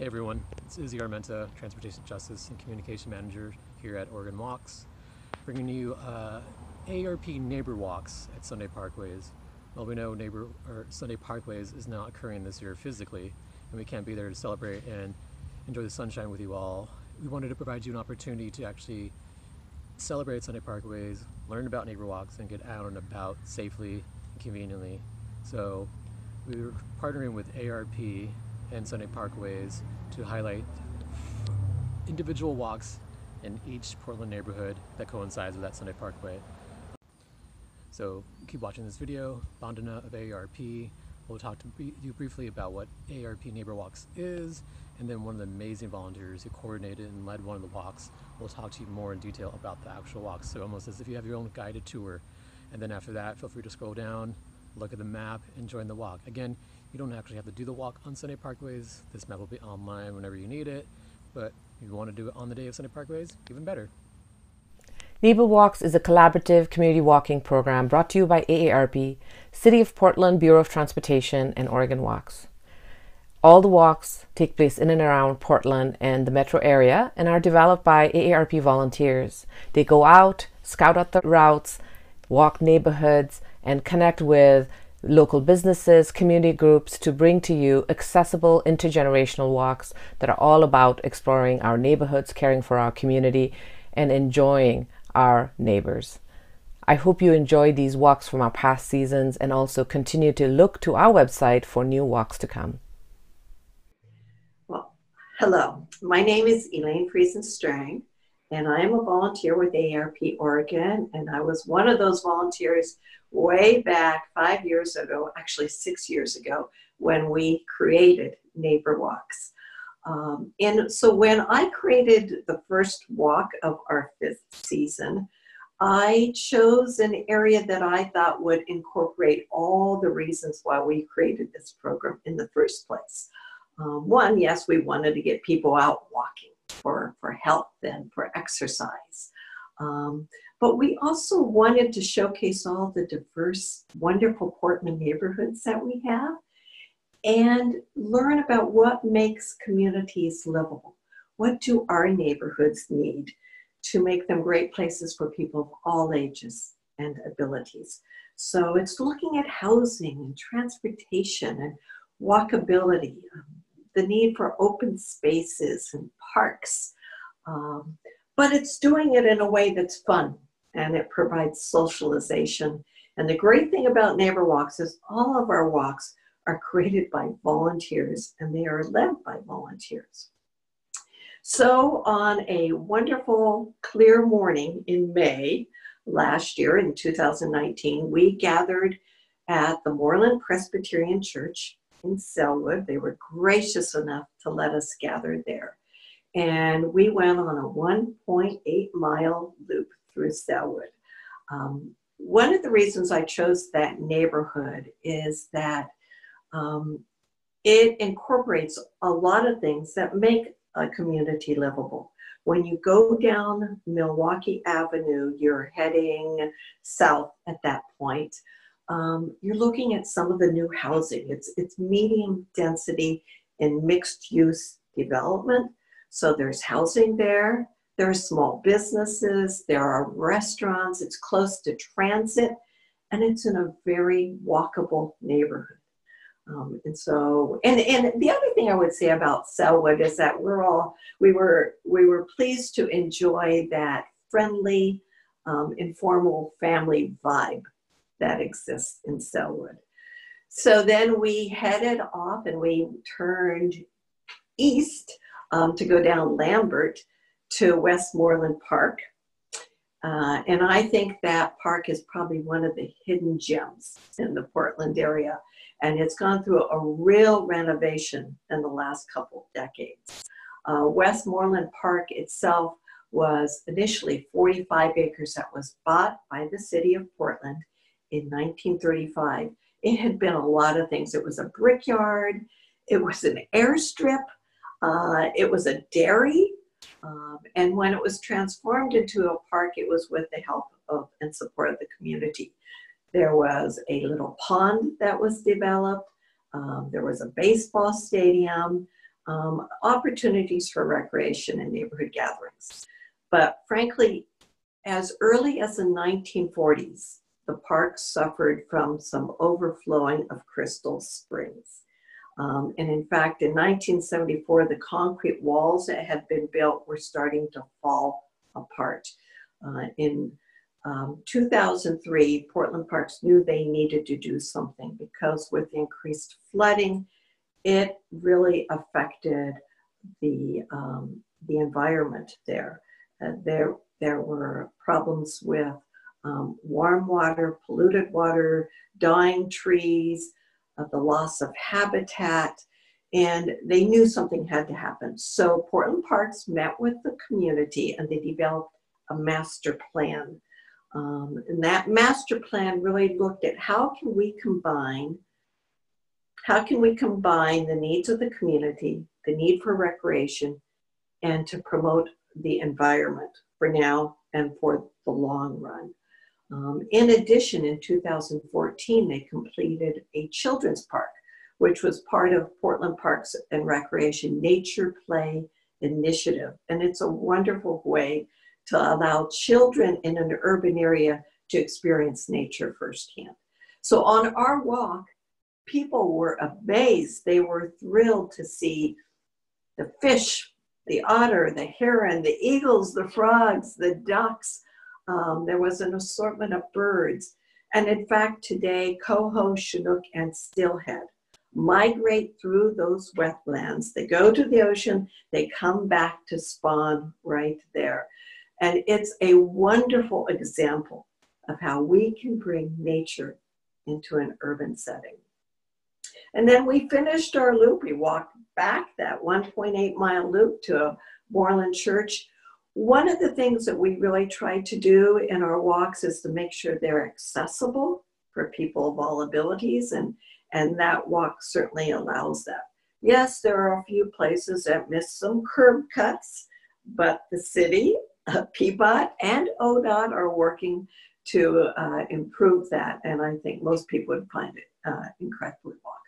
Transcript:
Hey everyone, it's Izzy Armenta, Transportation Justice and Communication Manager here at NeighborWalks, bringing you ARP NeighborWalks at Sunday Parkways. Well, we know Sunday Parkways is not occurring this year physically, and we can't be there to celebrate and enjoy the sunshine with you all. We wanted to provide you an opportunity to actually celebrate Sunday Parkways, learn about NeighborWalks, and get out and about safely and conveniently. So we were partnering with ARP and Sunday Parkways to highlight individual walks in each Portland neighborhood that coincides with that Sunday Parkway. So keep watching this video. Bandana of AARP will talk to you briefly about what AARP NeighborWalks is, and then one of the amazing volunteers who coordinated and led one of the walks will talk to you more in detail about the actual walks. So almost as if you have your own guided tour. And then after that, feel free to scroll down, look at the map, and join the walk. Again, you don't actually have to do the walk on Sunday Parkways. This map will be online whenever you need it, but if you want to do it on the day of Sunday Parkways, even better. NeighborWalks is a collaborative community walking program brought to you by AARP, City of Portland Bureau of Transportation, and Oregon Walks. All the walks take place in and around Portland and the metro area and are developed by AARP volunteers. They go out, scout out the routes, walk neighborhoods, and connect with local businesses, community groups to bring to you accessible intergenerational walks that are all about exploring our neighborhoods, caring for our community, and enjoying our neighbors. I hope you enjoyed these walks from our past seasons and also continue to look to our website for new walks to come. Well, hello, my name is Elaine Friesen-Strang, and I am a volunteer with AARP Oregon, and I was one of those volunteers way back 5 years ago, actually 6 years ago, when we created NeighborWalks. And so when I created the first walk of our 5th season, I chose an area that I thought would incorporate all the reasons why we created this program in the first place. One, yes, we wanted to get people out walking for health and for exercise. But we also wanted to showcase all the diverse, wonderful Portland neighborhoods that we have and learn about what makes communities livable. What do our neighborhoods need to make them great places for people of all ages and abilities? So it's looking at housing and transportation and walkability, the need for open spaces and parks. But it's doing it in a way that's fun and it provides socialization. And the great thing about NeighborWalks is all of our walks are created by volunteers and they are led by volunteers. So on a wonderful clear morning in May last year in 2019, we gathered at the Moreland Presbyterian Church in Sellwood. They were gracious enough to let us gather there. And we went on a 1.8-mile loop through Sellwood. One of the reasons I chose that neighborhood is that it incorporates a lot of things that make a community livable. When you go down Milwaukee Avenue, you're heading south at that point. You're looking at some of the new housing. It's medium density and mixed use development. So there's housing there, there are small businesses, there are restaurants, it's close to transit, and it's in a very walkable neighborhood. And the other thing I would say about Sellwood is that we were pleased to enjoy that friendly, informal family vibe that exists in Sellwood. So then we headed off and we turned east to go down Lambert to Westmoreland Park. And I think that park is probably one of the hidden gems in the Portland area. And it's gone through a real renovation in the last couple of decades. Westmoreland Park itself was initially 45 acres that was bought by the city of Portland in 1935. It had been a lot of things. It was a brickyard, it was an airstrip, it was a dairy, and when it was transformed into a park, it was with the help of and support of the community. There was a little pond that was developed. There was a baseball stadium. opportunities for recreation and neighborhood gatherings. But frankly, as early as the 1940s, the park suffered from some overflowing of crystal springs. And in fact, in 1974, the concrete walls that had been built were starting to fall apart. In 2003, Portland Parks knew they needed to do something because with the increased flooding, it really affected the environment there. There were problems with warm water, polluted water, dying trees, the loss of habitat, and they knew something had to happen. So Portland Parks met with the community and they developed a master plan. And that master plan really looked at how can we combine the needs of the community, the need for recreation, and to promote the environment for now and for the long run. In addition, in 2014, they completed a children's park, which was part of Portland Parks and Recreation Nature Play Initiative. And it's a wonderful way to allow children in an urban area to experience nature firsthand. So on our walk, people were amazed. They were thrilled to see the fish, the otter, the heron, the eagles, the frogs, the ducks. There was an assortment of birds. And in fact, today, coho, chinook, and steelhead migrate through those wetlands. They go to the ocean, they come back to spawn right there. And it's a wonderful example of how we can bring nature into an urban setting. And then we finished our loop. We walked back that 1.8-mile loop to Westmoreland Church. One of the things that we really try to do in our walks is to make sure they're accessible for people of all abilities, and that walk certainly allows that. Yes, there are a few places that miss some curb cuts, but the city, PBOT, and ODOT are working to improve that, and I think most people would find it incredibly walkable.